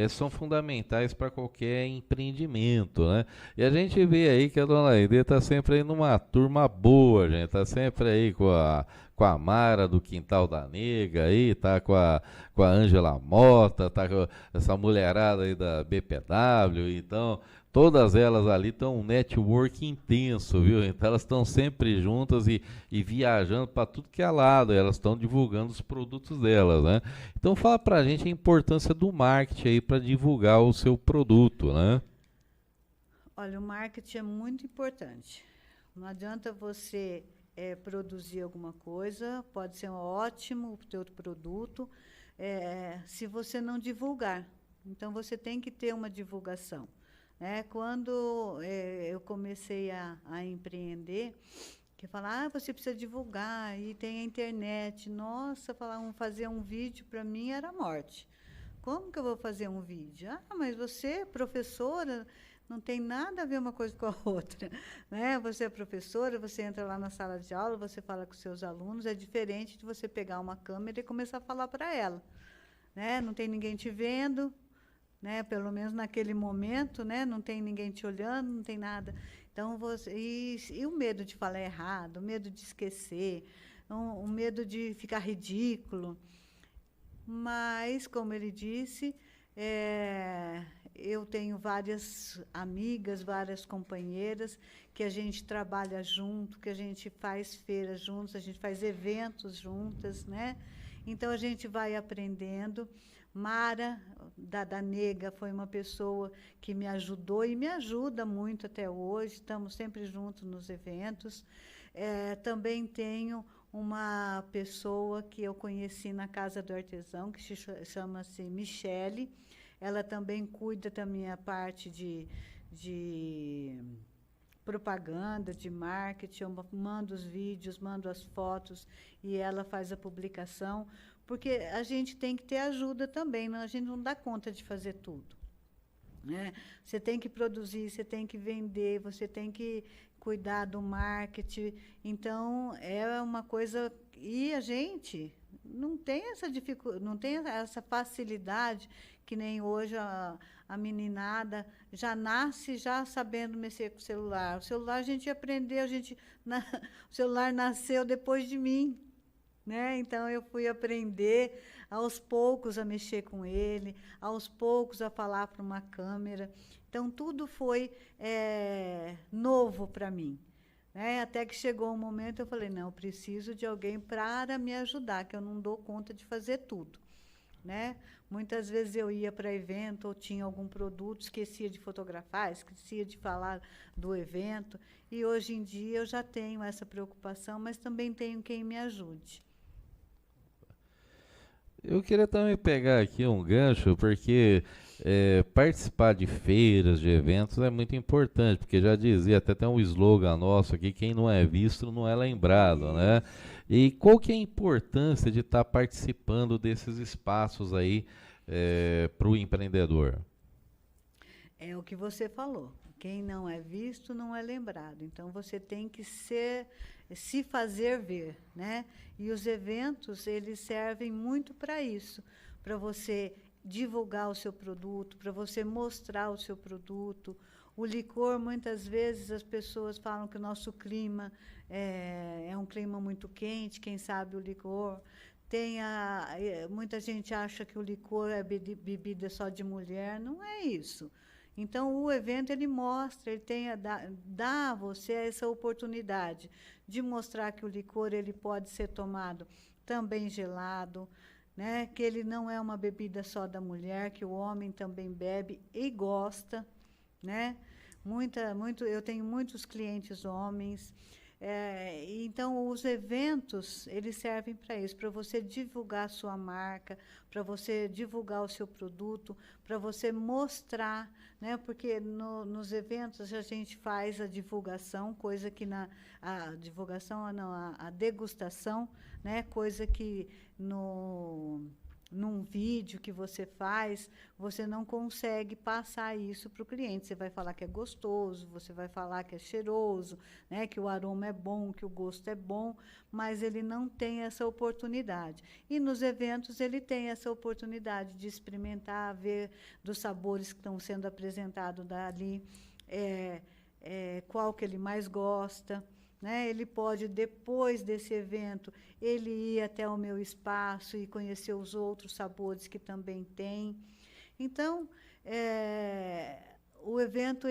B: são fundamentais para qualquer empreendimento, né? E a gente vê aí que a Dona Aide está sempre aí numa turma boa, gente, está sempre aí com a Mara do Quintal da Nega aí, tá com a Ângela Mota, tá com essa mulherada aí da BPW, então todas elas ali estão um network intenso, viu? Então elas estão sempre juntas e viajando para tudo que é lado, elas estão divulgando os produtos delas, né? Então fala pra gente a importância do marketing aí para divulgar o seu produto, né?
C: Olha, o marketing é muito importante. Não adianta você produzir alguma coisa, pode ser ótimo o teu produto, se você não divulgar. Então, você tem que ter uma divulgação. Quando eu comecei a empreender, que falar, você precisa divulgar, e tem a internet. Nossa, fazer um vídeo para mim era morte. Como que eu vou fazer um vídeo? Mas você, professora, não tem nada a ver uma coisa com a outra, né? Você é professora, você entra lá na sala de aula, você fala com seus alunos, é diferente de você pegar uma câmera e começar a falar para ela, né? Não tem ninguém te vendo, né? Pelo menos naquele momento, né? Não tem ninguém te olhando, não tem nada. Então, e o medo de falar errado, o medo de esquecer, o medo de ficar ridículo. Mas, como ele disse, eu tenho várias amigas, várias companheiras, que a gente trabalha junto, que a gente faz feiras juntos, a gente faz eventos juntas, né? Então, a gente vai aprendendo. Mara, da Nega, foi uma pessoa que me ajudou e me ajuda muito até hoje, estamos sempre juntos nos eventos. Também tenho uma pessoa que eu conheci na Casa do Artesão, que chama-se Michele. Ela também cuida da minha parte de propaganda, de marketing. Eu mando os vídeos, mando as fotos e ela faz a publicação, porque a gente tem que ter ajuda também, a gente não dá conta de fazer tudo, né? Você tem que produzir, você tem que vender, você tem que cuidar do marketing. Então, é uma coisa... E a gente não tem essa dificuldade, não tem essa facilidade que nem hoje a meninada já nasce já sabendo mexer com o celular. O celular a gente aprendeu, o celular nasceu depois de mim, né? Então, eu fui aprender aos poucos a mexer com ele, aos poucos a falar para uma câmera. Então, tudo foi novo para mim, né? Até que chegou um momento, eu falei, não, eu preciso de alguém para me ajudar, que eu não dou conta de fazer tudo, né? Muitas vezes eu ia para evento ou tinha algum produto, esquecia de fotografar, esquecia de falar do evento. E, hoje em dia, eu já tenho essa preocupação, mas também tenho quem me ajude.
B: Eu queria também pegar aqui um gancho, porque participar de feiras, de eventos é muito importante, porque já dizia, até tem um slogan nosso aqui, quem não é visto não é lembrado, né? E qual que é a importância de estar participando desses espaços aí para o empreendedor?
C: É o que você falou, quem não é visto não é lembrado. Então, você tem que se fazer ver, né? E os eventos, eles servem muito para isso, para você divulgar o seu produto, para você mostrar o seu produto. O licor, muitas vezes, as pessoas falam que o nosso clima é um clima muito quente, quem sabe o licor. Muita gente acha que o licor é bebida só de mulher, não é isso. Então, o evento, ele mostra, dá a você essa oportunidade de mostrar que o licor ele pode ser tomado também gelado, né? Que ele não é uma bebida só da mulher, que o homem também bebe e gosta, né? Eu tenho muitos clientes homens. Então, os eventos, eles servem para isso, para você divulgar a sua marca, para você divulgar o seu produto, para você mostrar, né? Porque nos eventos a gente faz a divulgação, coisa que a divulgação, não, a degustação, né? Coisa que num vídeo que você faz, você não consegue passar isso para o cliente. Você vai falar que é gostoso, você vai falar que é cheiroso, né, que o aroma é bom, que o gosto é bom, mas ele não tem essa oportunidade. E nos eventos ele tem essa oportunidade de experimentar, ver dos sabores que estão sendo apresentados dali, qual que ele mais gosta. Né? Ele pode, depois desse evento, ele ir até o meu espaço e conhecer os outros sabores que também tem. Então, o evento,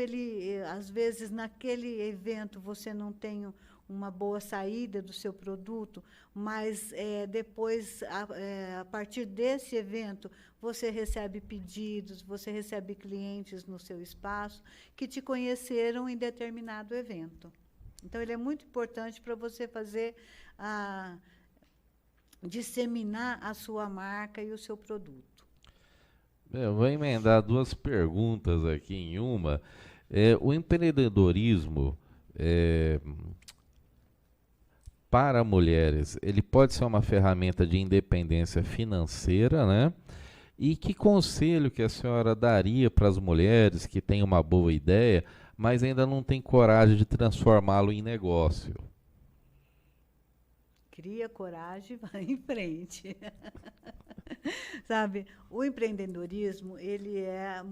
C: às vezes, naquele evento, você não tem uma boa saída do seu produto, mas depois, a partir desse evento, você recebe pedidos, você recebe clientes no seu espaço que te conheceram em determinado evento. Então, ele é muito importante para você disseminar a sua marca e o seu produto.
B: Eu vou emendar duas perguntas aqui em uma. O empreendedorismo para mulheres, ele pode ser uma ferramenta de independência financeira, né? E que conselho que a senhora daria para as mulheres que têm uma boa ideia, mas ainda não tem coragem de transformá-lo em negócio?
C: Cria coragem e vai em frente. Sabe, o empreendedorismo, ele é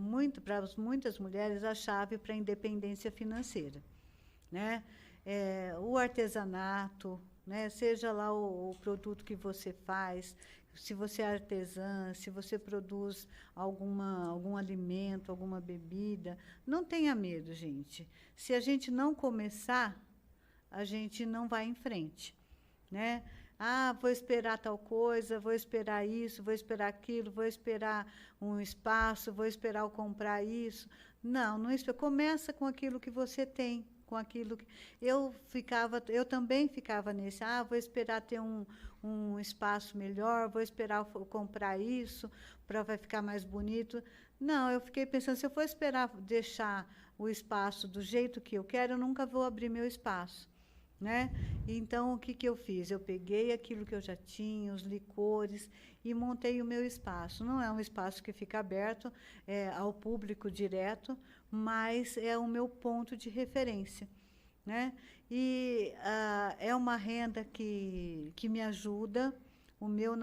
C: para muitas mulheres a chave para a independência financeira, né? O artesanato, né? Seja lá o produto que você faz, se você é artesã, se você produz algum alimento, alguma bebida, não tenha medo, gente. Se a gente não começar, a gente não vai em frente, né? Vou esperar tal coisa, vou esperar isso, vou esperar aquilo, vou esperar um espaço, vou esperar eu comprar isso. Não espera. Começa com aquilo que você tem, com aquilo que eu também ficava nesse, vou esperar ter um espaço melhor, vou esperar eu comprar isso, vai ficar mais bonito. Não, eu fiquei pensando, se eu for esperar deixar o espaço do jeito que eu quero, eu nunca vou abrir meu espaço, né? Então, o que eu fiz? Eu peguei aquilo que eu já tinha, os licores, e montei o meu espaço. Não é um espaço que fica aberto ao público direto, mas é o meu ponto de referência, né? E é uma renda que me ajuda. O meu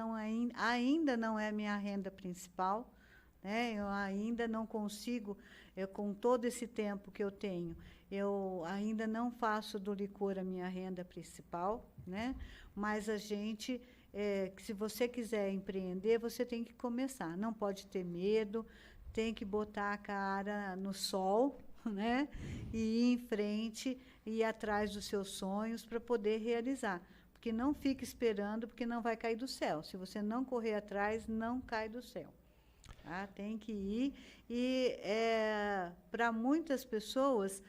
C: ainda não é a minha renda principal, né? Eu ainda não consigo, com todo esse tempo que eu tenho, eu ainda não faço do licor a minha renda principal, né? Mas se você quiser empreender, você tem que começar. Não pode ter medo, tem que botar a cara no sol, né? E ir em frente, ir atrás dos seus sonhos para poder realizar. Porque não fique esperando, porque não vai cair do céu. Se você não correr atrás, não cai do céu. Tem que ir. E para muitas pessoas,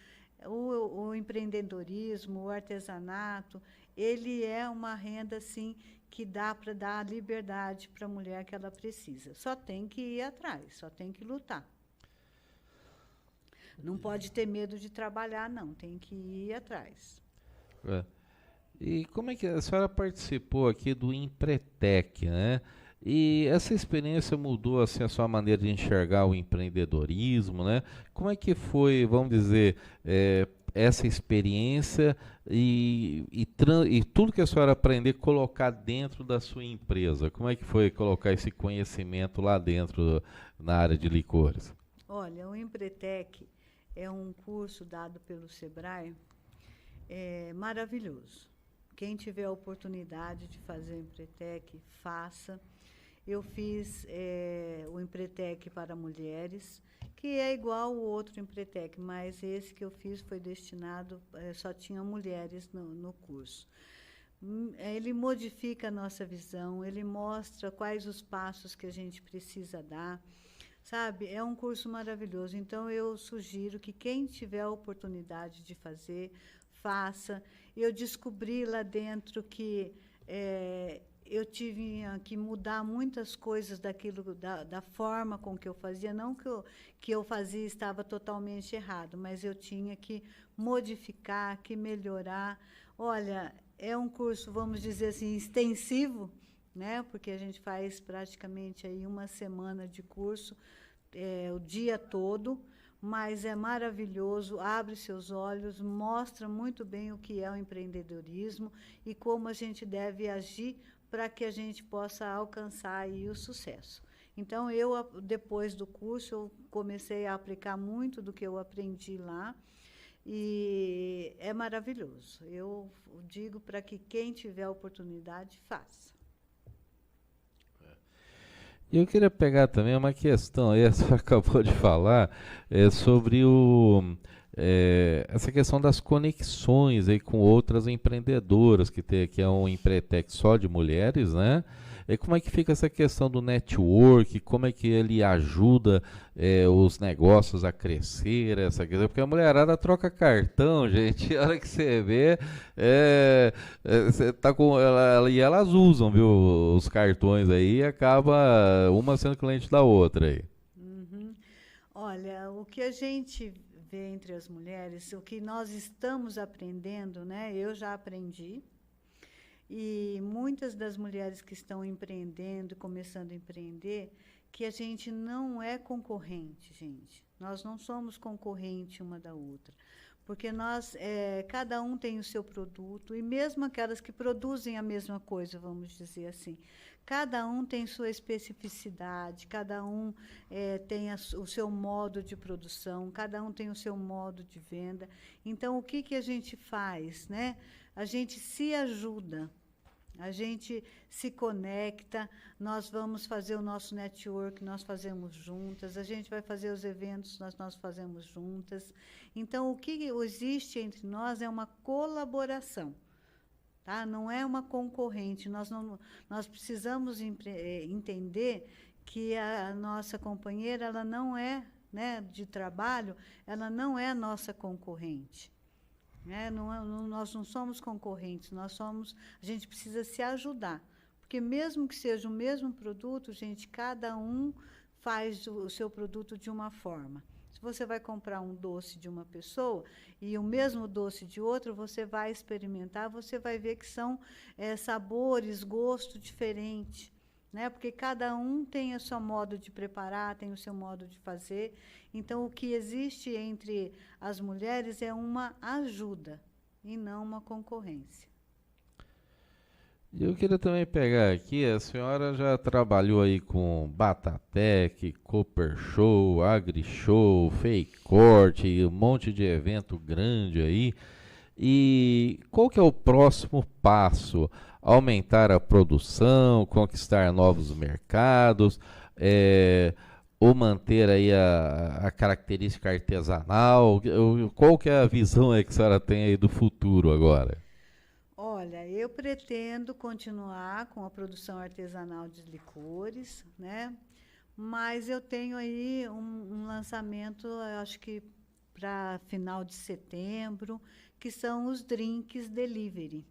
C: o empreendedorismo, o artesanato, ele é uma renda, assim, que dá para dar a liberdade para a mulher que ela precisa. Só tem que ir atrás, só tem que lutar. Não pode ter medo de trabalhar, não. Tem que ir atrás.
B: E como é que a senhora participou aqui do Empretec, né? E essa experiência mudou assim a sua maneira de enxergar o empreendedorismo, né? Como é que foi, vamos dizer, essa experiência e tudo que a senhora aprendeu colocar dentro da sua empresa? Como é que foi colocar esse conhecimento lá dentro na área de licores?
C: Olha, o Empretec, é um curso dado pelo Sebrae, maravilhoso. Quem tiver a oportunidade de fazer o Empretec, faça. Eu fiz o Empretec para mulheres, que é igual o outro Empretec, mas esse que eu fiz foi destinado, só tinha mulheres no curso. Ele modifica a nossa visão, ele mostra quais os passos que a gente precisa dar, sabe? É um curso maravilhoso. Então, eu sugiro que quem tiver a oportunidade de fazer, faça. Eu descobri lá dentro que eu tive que mudar muitas coisas da forma com que eu fazia. Não que eu fazia estava totalmente errado, mas eu tinha que modificar, que melhorar. Olha, é um curso, vamos dizer assim, extensivo, né? Porque a gente faz praticamente aí uma semana de curso, o dia todo, mas é maravilhoso, abre seus olhos, mostra muito bem o que é o empreendedorismo e como a gente deve agir para que a gente possa alcançar aí o sucesso. Então, depois do curso, eu comecei a aplicar muito do que eu aprendi lá, e é maravilhoso. Eu digo para que quem tiver a oportunidade, faça.
B: E eu queria pegar também uma questão, aí a senhora acabou de falar, sobre essa questão das conexões aí com outras empreendedoras, que é um Empretec só de mulheres, né? E como é que fica essa questão do network, como é que ele ajuda os negócios a crescer, essa questão, porque a mulherada troca cartão, gente, a hora que você vê, você tá com e elas usam, viu, os cartões aí, e acaba uma sendo cliente da outra aí.
C: Uhum. Olha, o que a gente vê entre as mulheres, o que nós estamos aprendendo, né? Eu já aprendi. E muitas das mulheres que estão empreendendo, começando a empreender, que a gente não é concorrente, gente. Nós não somos concorrente uma da outra. Porque cada um tem o seu produto, e mesmo aquelas que produzem a mesma coisa, vamos dizer assim, cada um tem sua especificidade, cada um tem o seu modo de produção, cada um tem o seu modo de venda. Então, o que a gente faz, né? A gente se ajuda. A gente se conecta, nós vamos fazer o nosso network, nós fazemos juntas, a gente vai fazer os eventos, nós fazemos juntas. Então, o que existe entre nós é uma colaboração, tá? Não é uma concorrente. Nós precisamos entender que a nossa companheira, ela não é, né, de trabalho, ela não é nossa concorrente. Nós não somos concorrentes, a gente precisa se ajudar, porque mesmo que seja o mesmo produto, gente, cada um faz o seu produto de uma forma. Se você vai comprar um doce de uma pessoa e o mesmo doce de outra, você vai experimentar, você vai ver que são sabores, gosto diferente, né? Porque cada um tem o seu modo de preparar, tem o seu modo de fazer. Então, o que existe entre as mulheres é uma ajuda e não uma concorrência.
B: Eu queria também pegar aqui, a senhora já trabalhou aí com Batatec, Cooper Show, AgriShow, Fake Corte, um monte de evento grande aí. E qual que é o próximo passo? Aumentar a produção, conquistar novos mercados, ou manter aí a característica artesanal? Qual que é a visão aí que a senhora tem aí do futuro agora?
C: Olha, eu pretendo continuar com a produção artesanal de licores, né? Mas eu tenho aí um lançamento, acho que para final de setembro, que são os drinks delivery,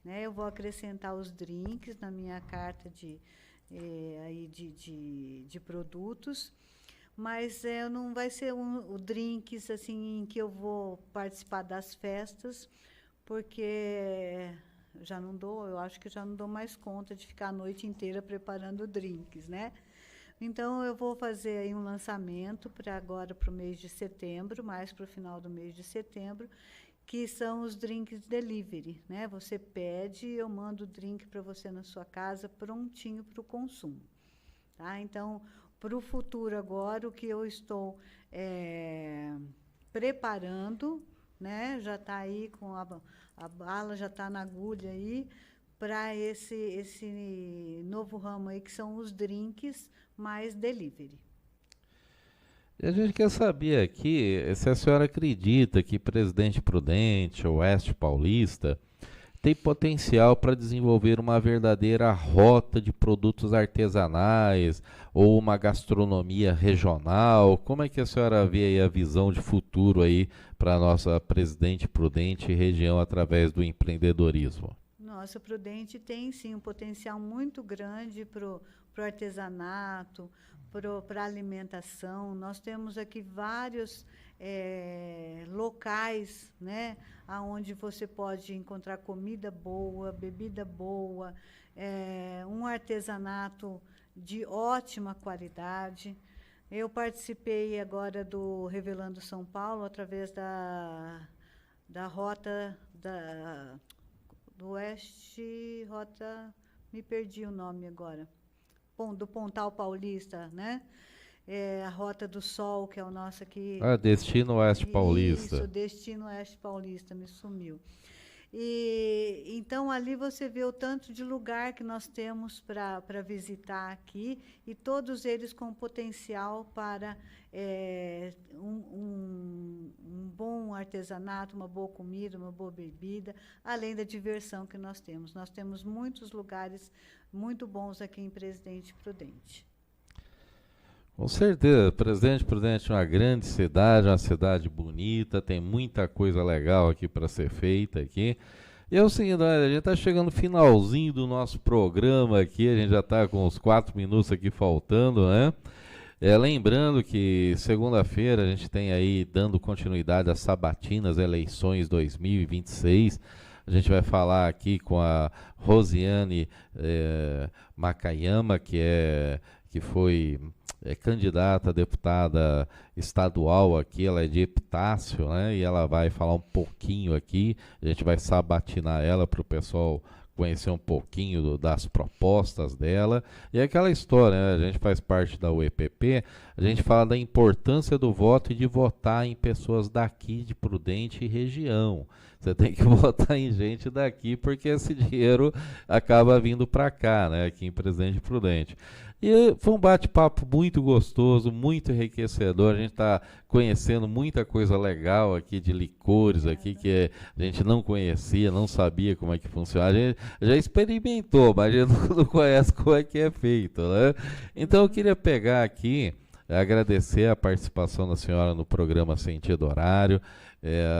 C: né? Eu vou acrescentar os drinks na minha carta de produtos, mas não vai ser o drinks assim em que eu vou participar das festas, porque eu acho que já não dou mais conta de ficar a noite inteira preparando drinks, né? Então, eu vou fazer aí um lançamento para agora, para o mês de setembro, mais para o final do mês de setembro, que são os drinks delivery, né? Você pede, eu mando o drink para você na sua casa, prontinho para o consumo, tá? Então, para o futuro agora, o que eu estou preparando, né? Já está aí com a bala, já está na agulha aí, para esse novo ramo aí, que são os drinks mais delivery.
B: E a gente quer saber aqui se a senhora acredita que Presidente Prudente, Oeste Paulista, tem potencial para desenvolver uma verdadeira rota de produtos artesanais ou uma gastronomia regional. Como é que a senhora vê aí a visão de futuro aí para a nossa Presidente Prudente e região através do empreendedorismo?
C: Nossa, Prudente tem sim um potencial muito grande para o artesanato, para a alimentação. Nós temos aqui vários locais, né, onde você pode encontrar comida boa, bebida boa, um artesanato de ótima qualidade. Eu participei agora do Revelando São Paulo, através da rota do Oeste, me perdi o nome agora, do Pontal Paulista, né? A Rota do Sol, que é o nosso aqui.
B: Destino Oeste Paulista.
C: Isso, Destino Oeste Paulista, me sumiu. E então ali você vê o tanto de lugar que nós temos para visitar aqui, e todos eles com potencial para um bom artesanato, uma boa comida, uma boa bebida, além da diversão que nós temos. Nós temos muitos lugares muito bons aqui em Presidente Prudente.
B: Com certeza, Presidente Prudente é uma grande cidade, uma cidade bonita, tem muita coisa legal aqui para ser feita aqui. E é o seguinte, a gente está chegando no finalzinho do nosso programa aqui, a gente já está com uns 4 minutos aqui faltando, né? Lembrando que segunda-feira a gente tem aí, dando continuidade às sabatinas eleições 2026, a gente vai falar aqui com a Rosiane Makayama, que foi candidata a deputada estadual aqui, ela é de Epitácio, né? E ela vai falar um pouquinho aqui, a gente vai sabatinar ela para o pessoal conhecer um pouquinho das propostas dela. E é aquela história, né? A gente faz parte da UEPP, a gente fala da importância do voto e de votar em pessoas daqui de Prudente e região. Você tem que votar em gente daqui, porque esse dinheiro acaba vindo para cá, né? Aqui em Presidente Prudente. E foi um bate-papo muito gostoso, muito enriquecedor. A gente está conhecendo muita coisa legal aqui de licores aqui, que a gente não conhecia, não sabia como é que funciona. A gente já experimentou, mas a gente não conhece como é que é feito, né? Então eu queria pegar aqui, agradecer a participação da senhora no programa Sentido Horário,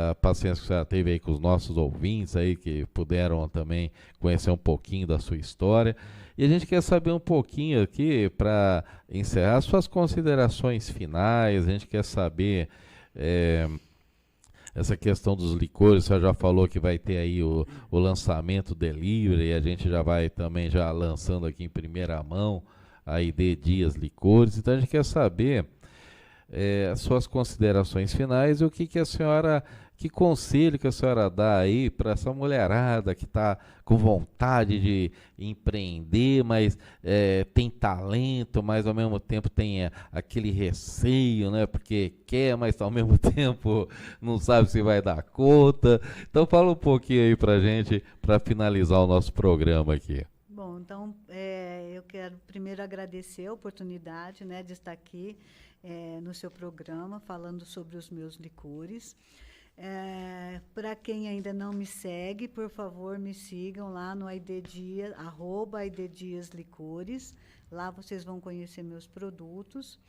B: a paciência que a senhora teve aí com os nossos ouvintes aí, que puderam também conhecer um pouquinho da sua história. E a gente quer saber um pouquinho aqui, para encerrar, suas considerações finais. A gente quer saber essa questão dos licores. Você já falou que vai ter aí o lançamento delivery, e a gente já vai também já lançando aqui em primeira mão a ID Dias Licores. Então a gente quer saber as suas considerações finais e o que a senhora... Que conselho que a senhora dá aí para essa mulherada que está com vontade de empreender, mas tem talento, mas ao mesmo tempo tem aquele receio, né? Porque quer, mas ao mesmo tempo não sabe se vai dar conta. Então fala um pouquinho aí para a gente, para finalizar o nosso programa aqui.
C: Bom, então eu quero primeiro agradecer a oportunidade, né, de estar aqui no seu programa falando sobre os meus licores. Para quem ainda não me segue, por favor, me sigam lá no @ID Dias Licores. Lá vocês vão conhecer meus produtos.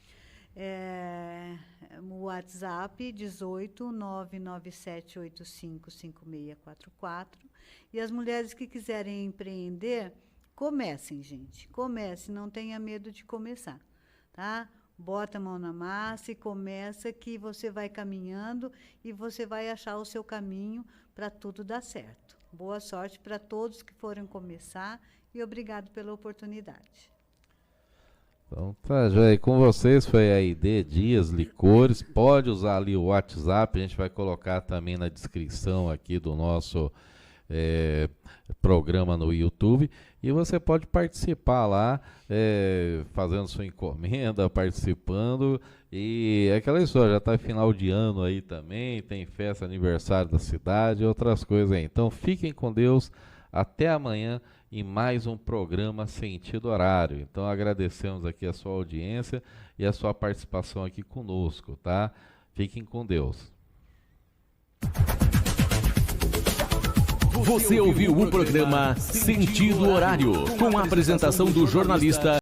C: O WhatsApp 18 99785 5644. E as mulheres que quiserem empreender, comecem, gente. Comecem, não tenha medo de começar, tá? Bota a mão na massa e começa, que você vai caminhando e você vai achar o seu caminho para tudo dar certo. Boa sorte para todos que forem começar e obrigado pela oportunidade.
B: Então tá, Joia, com vocês foi a ID Dias Licores. Pode usar ali o WhatsApp, a gente vai colocar também na descrição aqui do nosso programa no YouTube, e você pode participar lá, fazendo sua encomenda, participando. E é aquela história, já está final de ano aí também, tem festa, aniversário da cidade, outras coisas aí. Então fiquem com Deus, até amanhã em mais um programa Sentido Horário. Então agradecemos aqui a sua audiência e a sua participação aqui conosco, tá? Fiquem com Deus.
A: Você ouviu o programa Sentido Horário, com a apresentação do jornalista